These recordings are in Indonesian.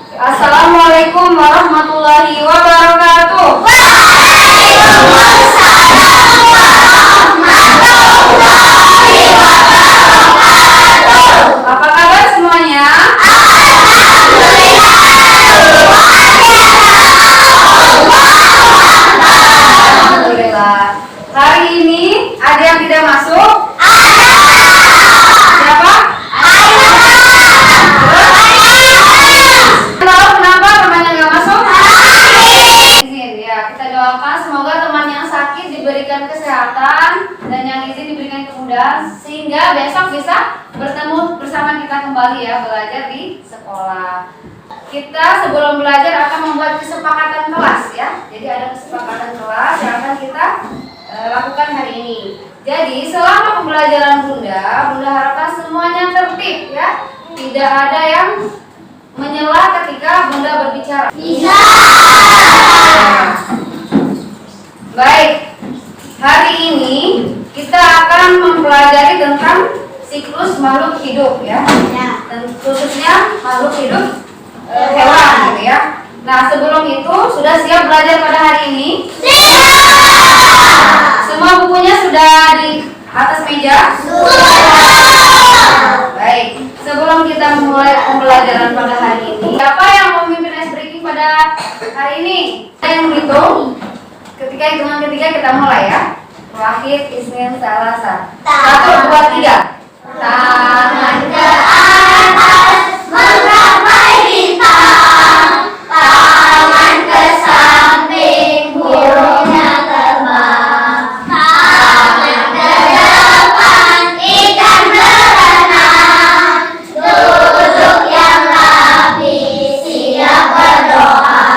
Assalamualaikum warahmatullahi wabarakatuh. Waalaikumsalam warahmatullahi wabarakatuh. Apa kabar semuanya? Alhamdulillah. Hari ini ada yang tidak masuk? Siapa? Tahu kenapa temannya nggak masuk? Izin ya, kita doakan semoga teman yang sakit diberikan kesehatan dan yang izin diberikan kemudahan sehingga besok bisa bertemu bersama kita kembali ya, belajar di sekolah. Kita sebelum belajar akan membuat kesepakatan kelas ya. Jadi ada kesepakatan kelas yang akan kita lakukan hari ini. Jadi selama pembelajaran Bunda harapkan semuanya tertib ya. Tidak ada yang menyela ketika Bunda berbicara. Bisa. Baik. Hari ini kita akan mempelajari tentang siklus makhluk hidup ya. Dan khususnya makhluk hidup hewan gitu ya. Nah, sebelum itu sudah siap belajar pada hari ini? Siap. Semua bukunya sudah di atas meja? Sudah. Baik, sebelum kita memulai pembelajaran pada hari ini, siapa yang mau memimpin ice breaking pada hari ini? Saya yang menghitung. Ketika hitungan ketiga kita mulai ya. Wahid, Isnin, Salasa. 1, 2, 3. Tangan ke atas, menggapai bintang. Tangan ke samping, burungnya terbang. Tangan ke depan, ikan berenang. Duduk yang rapi, siap berdoa.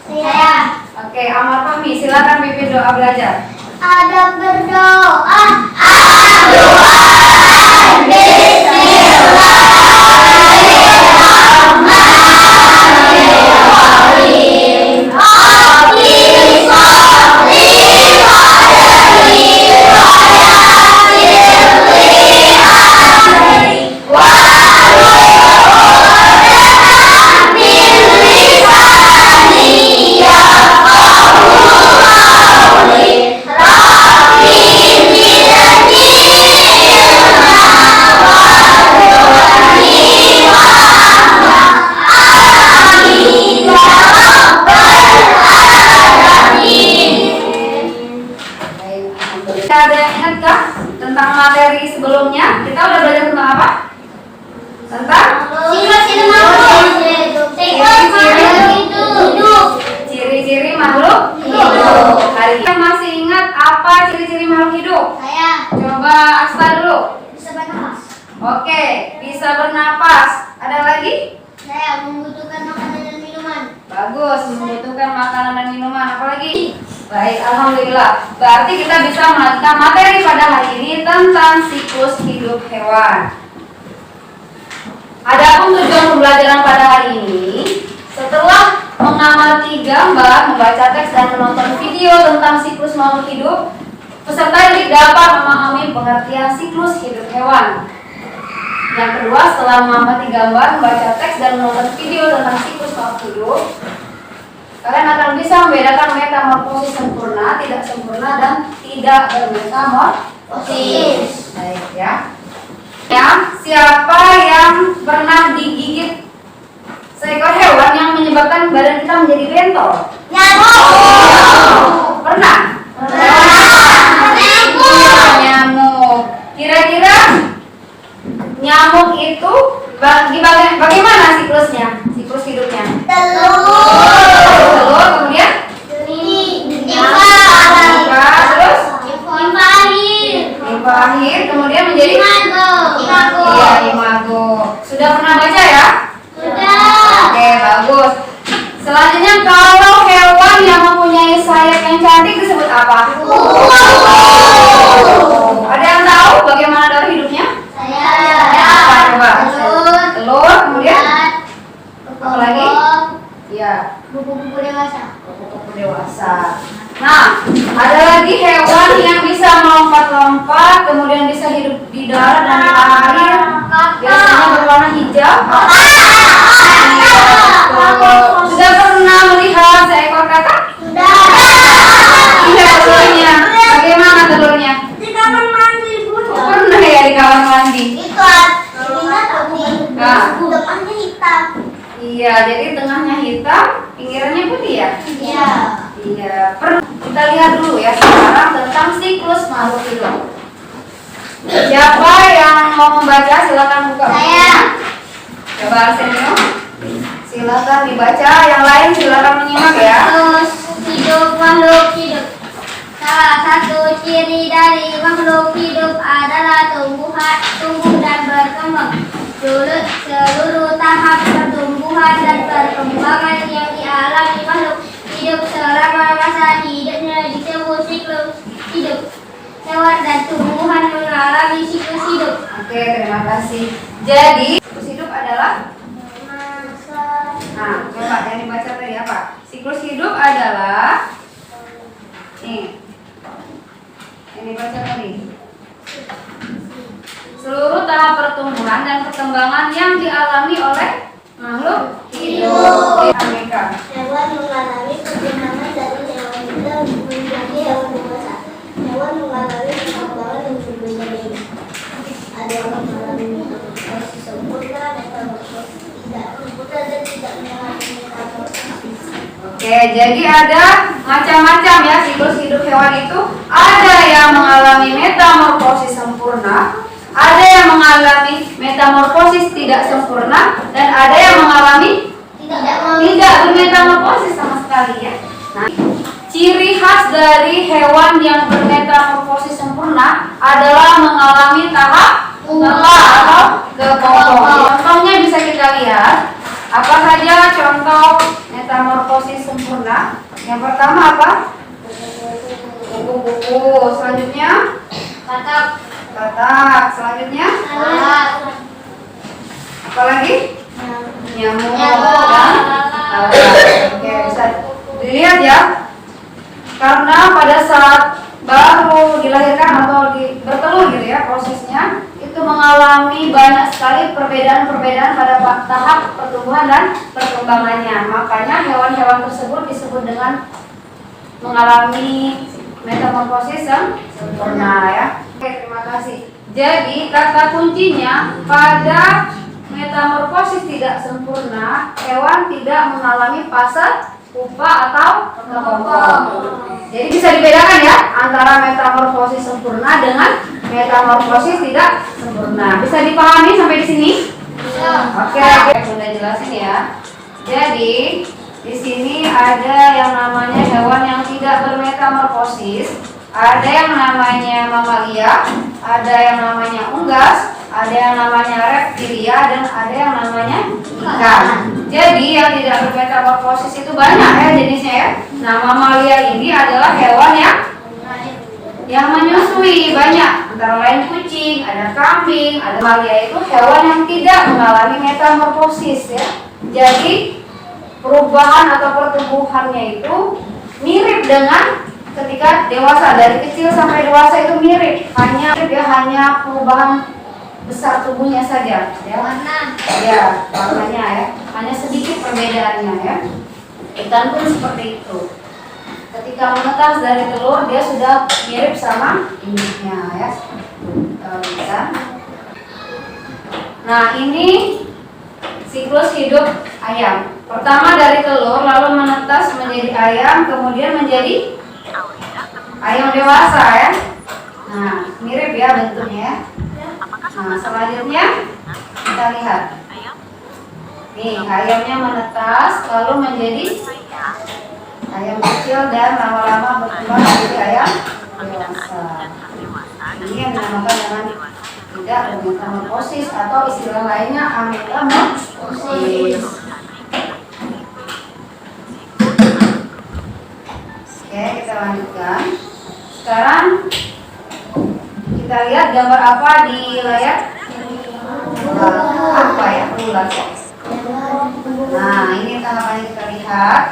Saya Oke, Amal Fahmi, silakan pimpin doa belajar. ada berdoa. Al-Quran. Bismillahirrahmanirrahim. Rabbi sholli alaihi wa yassirli amri wahlul min lisani yafqahu qawli. Rabbi zidni ilma warzuqni fahma. Amin ya rabbal alamin. Baik, kita ada yang ingatkah tentang materi sebelumnya? Kita udah belajar tentang apa? Tentang Siklus hidup. ciri-ciri makhluk hidup. Hari ini masih ingat apa ciri-ciri makhluk hidup? Saya Coba Asta dulu. bisa bernapas. Oke, bisa bernapas. Ada lagi? Saya membutuhkan makanan dan minuman. Bagus, membutuhkan makanan dan minuman. Apa lagi? Baik, alhamdulillah. Berarti kita bisa melanjutkan materi pada hari ini tentang siklus hidup hewan. Adapun tujuan pembelajaran pada hari ini, setelah mengamati gambar, membaca teks dan menonton video tentang siklus makhluk hidup, peserta didik dapat memahami pengertian siklus hidup hewan. Yang kedua, setelah mengamati gambar, membaca teks dan menonton video tentang siklus makhluk hidup, kalian akan bisa membedakan metamorfosis sempurna, tidak sempurna, dan tidak bermetamorfosis. Baik ya. Ya, siapa yang pernah digigit seekor hewan yang menyebabkan badan kita menjadi bentol? Nyamuk. Pernah? Nyamuk. Kira-kira nyamuk itu bagaimana siklusnya? Siklus hidupnya? Telur, kemudian terus nimfa akhir, kemudian menjadi imago. Sudah pernah baca ya? Oke, bagus. Selanjutnya, kalau hewan yang mempunyai sayap yang cantik disebut apa? Ada yang tahu bagaimana daur hidupnya? Apa coba? Telur, kemudian apa lagi? Ya, Kupu-kupu dewasa. kupu-kupu dewasa. Nah, ada lagi hewan yang bisa melompat-lompat, kemudian bisa hidup di darat dan di air. Biasanya berwarna hijau. Iya, betul. Iya, jadi tengahnya hitam, pinggirannya putih ya? Iya. Iya. Kita lihat dulu ya sekarang tentang siklus makhluk hidup. Siapa yang mau membaca silakan buka. Saya. Coba Arsenio. Silakan dibaca, yang lain silakan menyimak ya. Terus hidup makhluk hidup. Salah satu ciri dari makhluk hidup adalah tumbuh dan berkembang. Seluruh tahap pertumbuhan dan perkembangan yang dialami makhluk hidup selama masa hidupnya disebut siklus hidup. Hewan dan tumbuhan mengalami siklus hidup. Oke, terima kasih. Jadi, siklus hidup adalah coba yang dibaca tadi apa? Siklus hidup adalah nih. Yang dibaca tadi. Seluruh tahap pertumbuhan dan perkembangan yang dialami oleh makhluk hidup. Amerika. Hewan mengalami perkembangan dari hewan hidup menjadi hewan dewasa. Hewan mengalami perkembangan yang berbeda-beda. Ada yang mengalami metamorfosis sempurna, metamorfosis tidak sempurna, dan tidak mengalami metamorfosis. Oke, jadi ada macam-macam ya siklus hidup hewan itu. Ada yang mengalami metamorfosis sempurna, ada yang mengalami metamorfosis tidak sempurna, dan ada yang mengalami tidak bermetamorfosis sama sekali ya. Nah, ciri khas dari hewan yang bermetamorfosis sempurna adalah mengalami tahap pupa atau kepopong. Contohnya bisa kita lihat. Apa saja contoh metamorfosis sempurna? Yang pertama apa? Kupu-kupu. Selanjutnya Katak. Selanjutnya apa lagi? Nyamuk dan lalat. Oke, bisa dilihat ya. Karena pada saat baru dilahirkan atau bertelur gitu ya prosesnya, itu mengalami banyak sekali perbedaan-perbedaan pada tahap pertumbuhan dan perkembangannya. Makanya hewan-hewan tersebut disebut dengan mengalami metamorfosis yang sempurna ya. Oke, terima kasih. Jadi kata kuncinya pada metamorfosis tidak sempurna, hewan tidak mengalami fase pupa atau kepopong. Jadi bisa dibedakan ya antara metamorfosis sempurna dengan metamorfosis tidak sempurna. Bisa dipahami sampai di sini? Oke, sudah jelasin ya. Jadi di sini ada yang namanya hewan yang tidak bermetamorfosis, ada yang namanya mamalia, ada yang namanya unggas, ada yang namanya reptilia, dan ada yang namanya ikan. Jadi yang tidak bermetamorfosis itu banyak ya jenisnya ya. Nah, mamalia ini adalah hewan yang menyusui banyak, antara lain kucing, ada kambing, ada mamalia itu hewan yang tidak mengalami metamorfosis ya. Jadi perubahan atau pertumbuhannya itu mirip dengan ketika dewasa, dari kecil sampai dewasa itu mirip, hanya perubahan besar tubuhnya saja ya. Warnanya ya, hanya sedikit perbedaannya ya. Ikan pun seperti itu. Ketika menetas dari telur dia sudah mirip sama induknya ya. Ikan. Nah, ini siklus hidup ayam. Pertama dari telur, lalu menetas menjadi ayam, kemudian menjadi ayam dewasa ya. Nah, mirip ya bentuknya. Nah, selanjutnya kita lihat. Nih, ayamnya menetas lalu menjadi ayam kecil dan lama-lama berkembang menjadi ayam dewasa. Ini yang dinamakan dengan tidak bermetamorfosis atau istilah lainnya ametamorfosis. Oke, kita lanjutkan. Sekarang kita lihat gambar apa di layar? Apa ya? Ular. Nah, ini tahapannya kita lihat.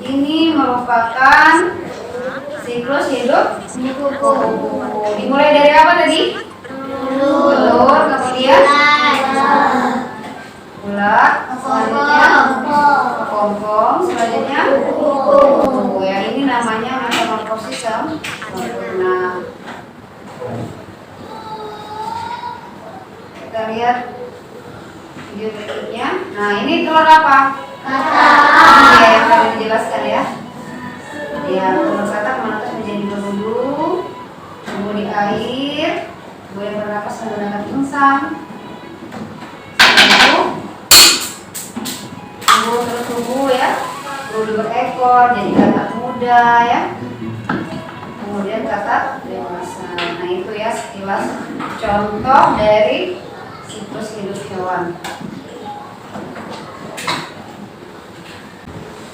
Ini merupakan siklus hidup kupu-kupu. Dimulai dari apa tadi? Telur, kemudian ular, selanjutnya kepompong, selanjutnya kupu. Ya, ini namanya metamorfosis sempurna. Kita lihat Video berikutnya. Nah, ini telur apa? Katak. Oke, kalian dijelaskan ya. Ya, telur katak menetas menjadi berudu, tumbuh di air, boleh bernapas menggunakan insang. Tumbuh terus tumbuh ya, berudu berekor, jadi katak muda ya. Kemudian katak dewasa. Nah, itu ya sekilas contoh dari siklus hidup hewan.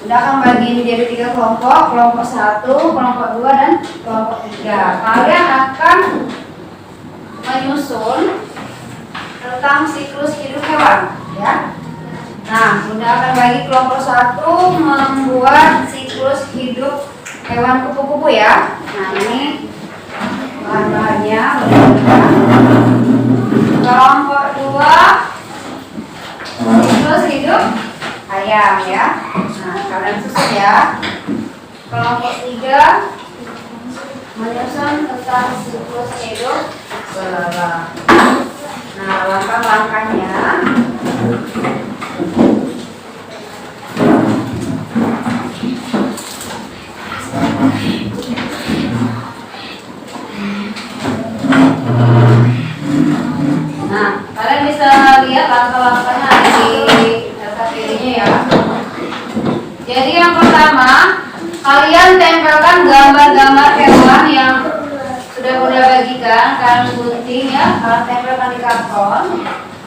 Udah akan bagi menjadi 3 kelompok, kelompok 1, kelompok 2, dan kelompok 3. Kalian akan menyusun tentang siklus hidup hewan, ya. Nah, Bunda akan bagi kelompok 1 membuat siklus hidup hewan kupu-kupu ya. Nah, ini bahan-bahannya. Kelompok 2 siklus hidup ayam ya. Nah, kalian susun ya. Kelompok 3 menyusun tentang siklus hidup belalang. Nah, langkah-langkahnya nah, kalian bisa lihat langkah-langkahnya di data kirinya ya. Jadi yang pertama, kalian tempelkan gambar-gambar hewan yang sudah Bunda bagikan, kalian gunting ya, kalian tempelkan di karton.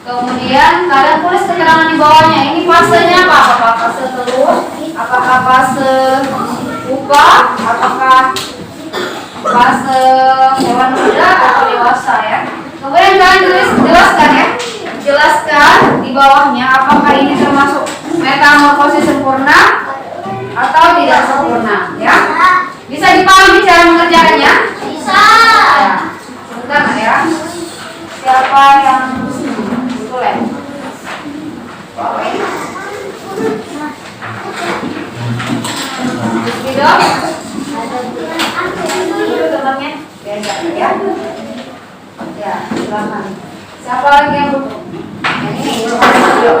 Kemudian kalian tulis keterangan di bawahnya. Ini fasenya apa? Apakah fase telur? Apakah fase pupa? Apakah fase hewan muda atau dewasa ya? Kemudian kalian tulis, jelaskan ya. Jelaskan di bawahnya apakah ini termasuk metamorfosis sempurna atau tidak sempurna ya. Bisa dipahami cara mengerjakannya? Bisa. Ya. Sebentar ya. Siapa yang tulen? Bawa ini. Video. Dulu temannya. Biar ya. Ya, silakan. Siapa lagi yang butuh? Yang ini video.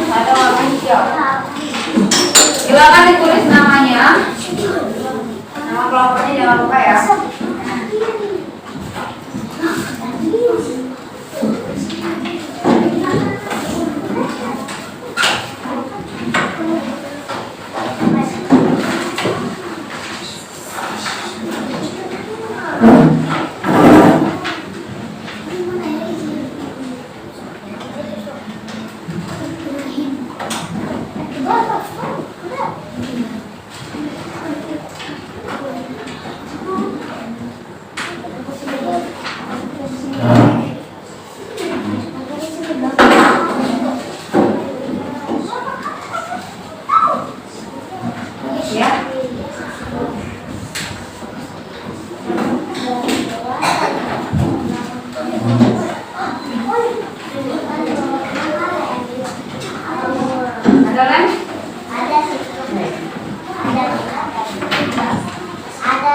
Ada warna hijau. Silakan ditulis namanya. Nama kelompoknya jangan lupa ya. Ya. Ada lem? Ada sih. Ada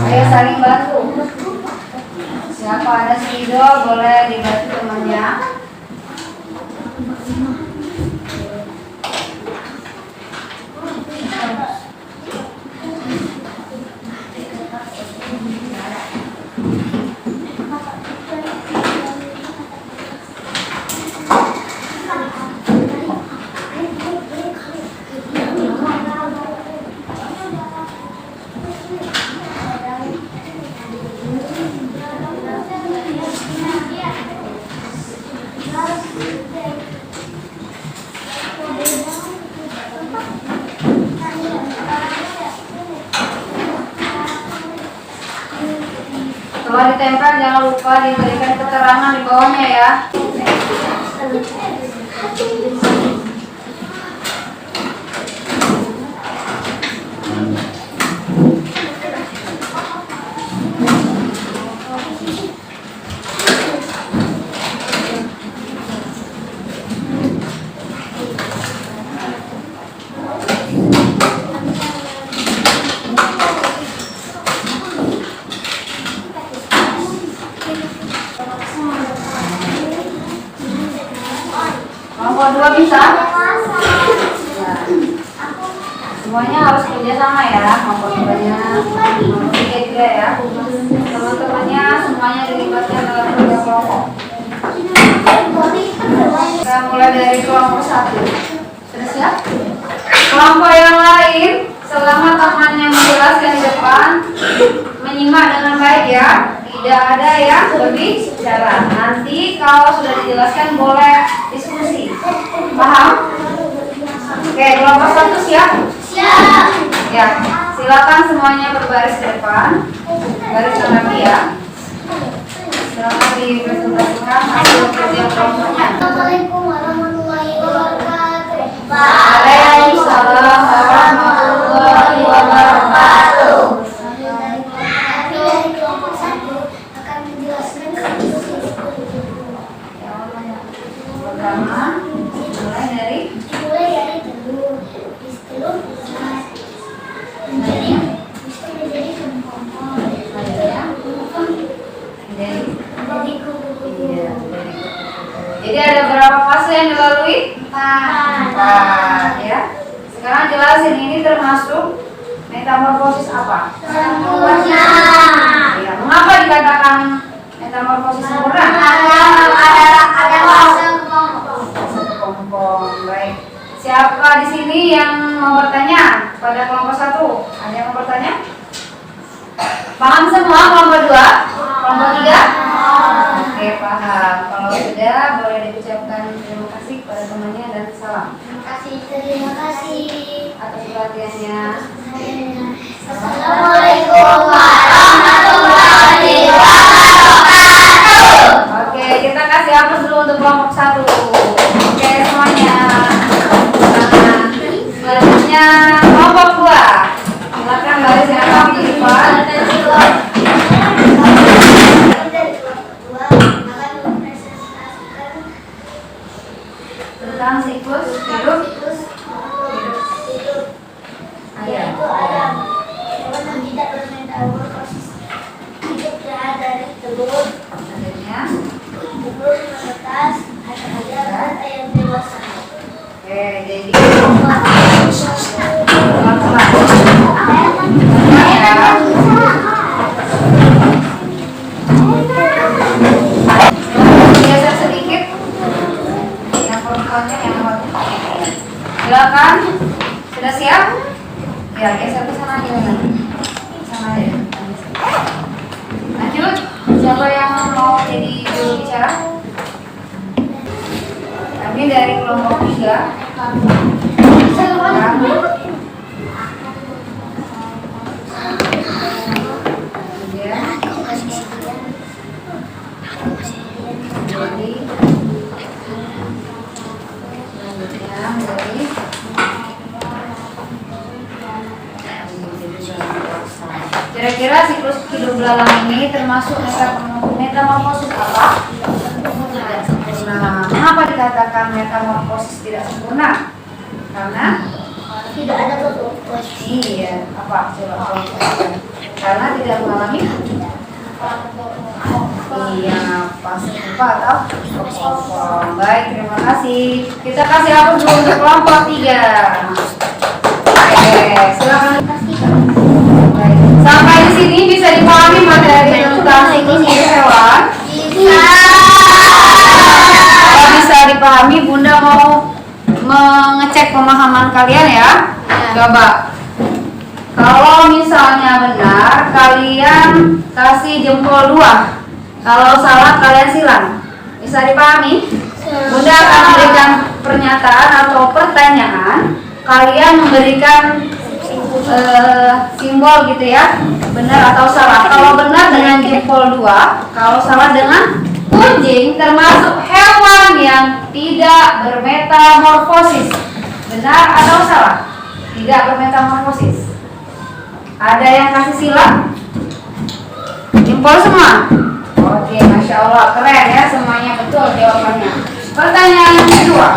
Ayo saling bantu. Siapa ada spidol boleh dibantu temannya. Setelah ditempel jangan lupa diberikan keterangan di bawahnya ya. bisa? Semuanya harus kerja sama ya, teman-temannya. Nomor 3 juga ya. Teman-temannya semuanya dilibatkan dalam kerja kelompok. Kita mulai dari kelompok 1. Sudah siap? Kelompok yang lain, selama temannya menjelaskan di depan, menyimak dengan baik ya. Tidak ada yang berbicara. Nanti kalau sudah dijelaskan boleh diskusi. Paham? Oke, kelompok 1 siap? Siap. Ya, silakan semuanya berbaris di depan. Baris rapi ya. Silakan dipresentasikan hasil kerja kelompoknya. Assalamualaikum warahmatullahi wabarakatuh. Waalaikumsalam warahmatullahi wabarakatuh. Kami dari kelompok 1 akan menjelaskan Pertama, mulai dari telur. Telur menjadi kompon. Jadi kubu-kubu. Jadi ada berapa fase yang dilalui? 4. Ya. Sekarang jelasin ini termasuk metamorfosis apa? Sempurna. Ya, mengapa dikatakan metamorfosis sempurna? Ada fase Kelompok. Baik. Siapa di sini yang mau bertanya pada kelompok 1? Ada yang mau bertanya? Paham semua kelompok 2? Kelompok 3? Oke, paham. Kalau sudah, boleh diucapkan terima kasih kepada temannya dan salam Terima kasih. atas perhatiannya. Assalamualaikum warahmatullahi wabarakatuh. Oke, kita kasih hapus dulu untuk kelompok 1. Oke, semuanya. Nah, selanjutnya kelompok 2. Silakan baris yang rapi di depan. Tentang siklus hidup ayam. Hewan yang tidak bermetamorfosis hidup dari telur. Selanjutnya, Telur menetas, ayam dan ayam dewasa. oke, jadi pelan-pelan. Geser sedikit. Yang perempuannya yang mau. Silakan. Sudah siap? Ya, geser ke sana aja. Sana aja. Lanjut. Siapa yang mau jadi juru bicara? Kami dari kelompok 3. Kira-kira siklus hidup belalang ini termasuk metamorfosis apa? Tidak sempurna. Kenapa dikatakan metamorfosis tidak sempurna? Karena Tidak ada bentuk. iya, apa coba contohnya? Karena tidak mengalami iya fase pupa atau oksoform. Baik, terima kasih. Kita kasih hapus dulu untuk kelompok 3. Oke, silakan. Baik. Sampai di sini bisa dipahami materi tentang siklus hidup hewan? Kalau bisa dipahami, Bunda mau mengecek pemahaman kalian ya. Coba. Kalau misalnya benar, kalian kasih jempol 2. Kalau salah, kalian silang. Bisa dipahami? Bunda akan memberikan pernyataan atau pertanyaan. Kalian memberikan simbol gitu ya, benar atau salah. Kalau benar dengan jempol 2, kalau salah dengan kucing, termasuk hewan yang tidak bermetamorfosis. Benar atau salah? Tidak bermetamorfosis. Ada yang kasih silang? Jempol semua? Oke, Masya Allah, keren ya, semuanya betul jawabannya. Pertanyaan kedua.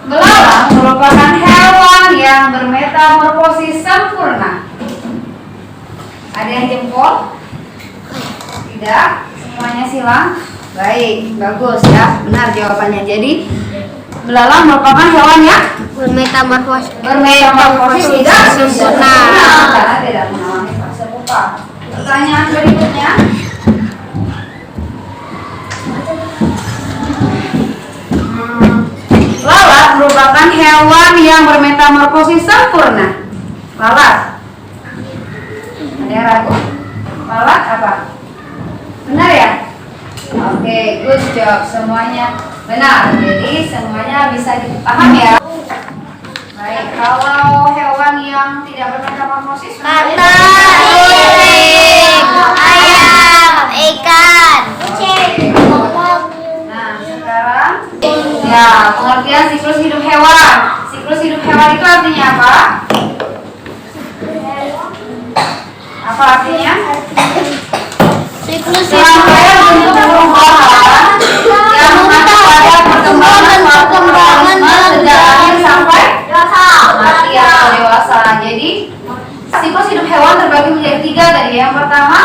Belalang merupakan hewan yang bermetamorfosis sempurna. Ada yang jempol? Tidak, semuanya silang. Baik, bagus ya, benar jawabannya. Jadi belalang merupakan hewan yang bermetamorfosis tidak sempurna. karena tidak mengalami fase pupa. Pertanyaan berikutnya. Lalat merupakan hewan yang bermetamorfosis sempurna. Lalat. Ada yang ragu? Lalat apa? Benar ya? Oke, good job. Semuanya benar. Jadi semuanya bisa dipahami ya. Baik, kalau hewan yang tidak bermetamorfosis Kata, irik, ayam, ikan, kucing, Nah, sekarang ya, pengertian siklus hidup hewan. Siklus hidup hewan itu artinya apa? Apa artinya? siklus Serangkaian bentuk perubahan yang mengacu pada perkembangan suatu organisme sejak lahir sampai mati atau dewasa. Jadi siklus hidup hewan terbagi menjadi 3 tadi. Yang pertama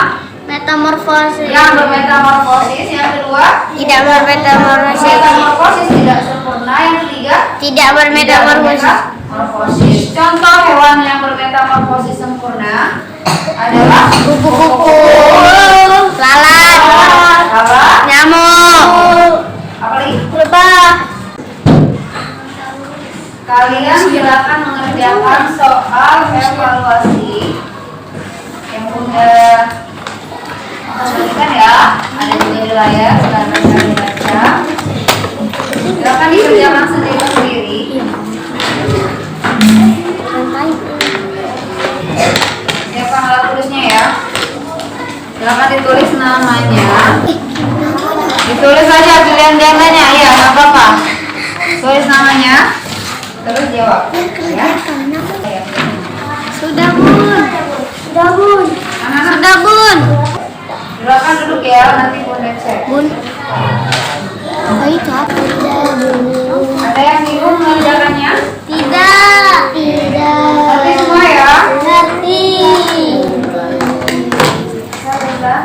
metamorfosis, yang bermetamorfosis, yang kedua tidak bermetamorfosis, metamorfosis tidak sempurna, yang ketiga tidak bermetamorfosis. metamorfosis. Contoh hewan yang bermetamorfosis sempurna adalah Kupu-kupu, lalat, apa? nyamuk, Apa lagi? lebah. Kalian silakan mengerjakan soal evaluasi yang udah berikan ya. Ada juga di layar, silakan dibaca. Silakan dikerjakan sendiri-sendiri. Siapkan alat tulisnya ya. Silakan ditulis namanya. Ditulis aja pilihan gandanya, ya nggak apa-apa. Tulis namanya, terus jawab. Ya. Sudah bun, Anak-anak, sudah bun, silakan duduk ya, nanti bunda cek. bun. Ayo capek. Ada yang bingung mengerjakannya? Tidak. Ngerti semua ya? Ngerti. Sudah.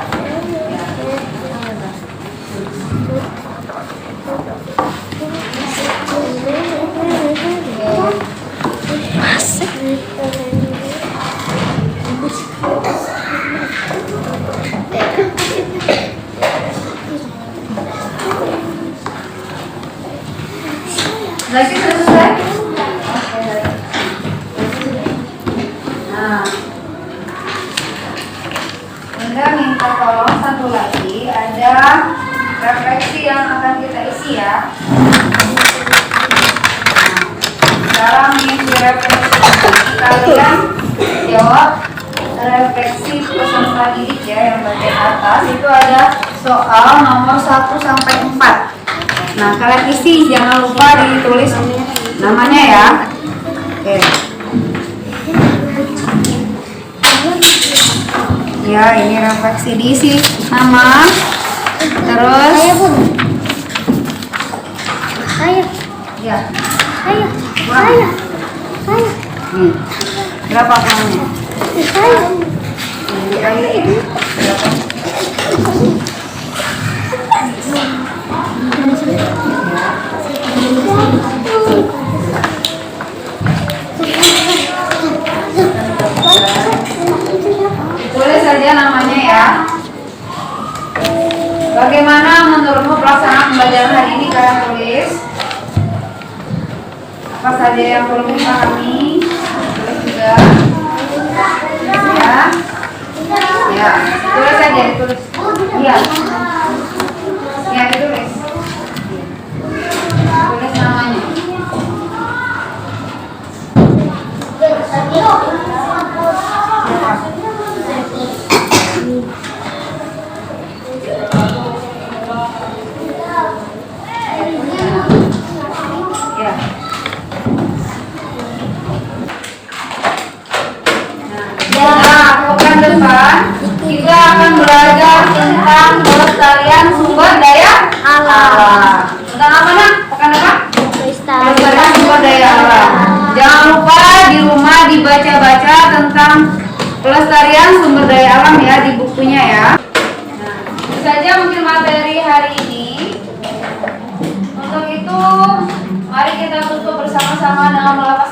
Lagi selesai? Oke, baik. Nah, Bunda minta tolong satu lagi, ada refleksi yang akan kita isi ya. Sekarang ingin direfleksi, kalian jawab refleksi peserta didik ya yang bagian atas itu ada soal nomor 1 sampai 4. Nah, kalian isi, jangan lupa ditulis namanya ya. Oke. Ya, ini refleksi diisi nama. Terus Ayo, ya. ayo, Uang. ayo, ayo, Berapa uangnya? ayo. Ini berapa? Tulis saja namanya ya. Bagaimana menurutmu pelaksanaan pembelajaran hari ini? Kalian tulis. Apa saja yang perlu dipahami? Tulis juga. Ya. Ya. Tulis saja, ditulis. Iya. Ya, ditulis. Tulis namanya. Ya. Nah, pekan depan kita akan belajar tentang pelestarian sumber daya alam. Tentang apa nak? Pekan depan? Pelestarian sumber daya alam. Jangan lupa di rumah dibaca-baca tentang pelestarian sumber daya alam ya di bukunya ya. Nah, itu saja mungkin materi hari ini. Untuk itu, mari bersama dengan melapas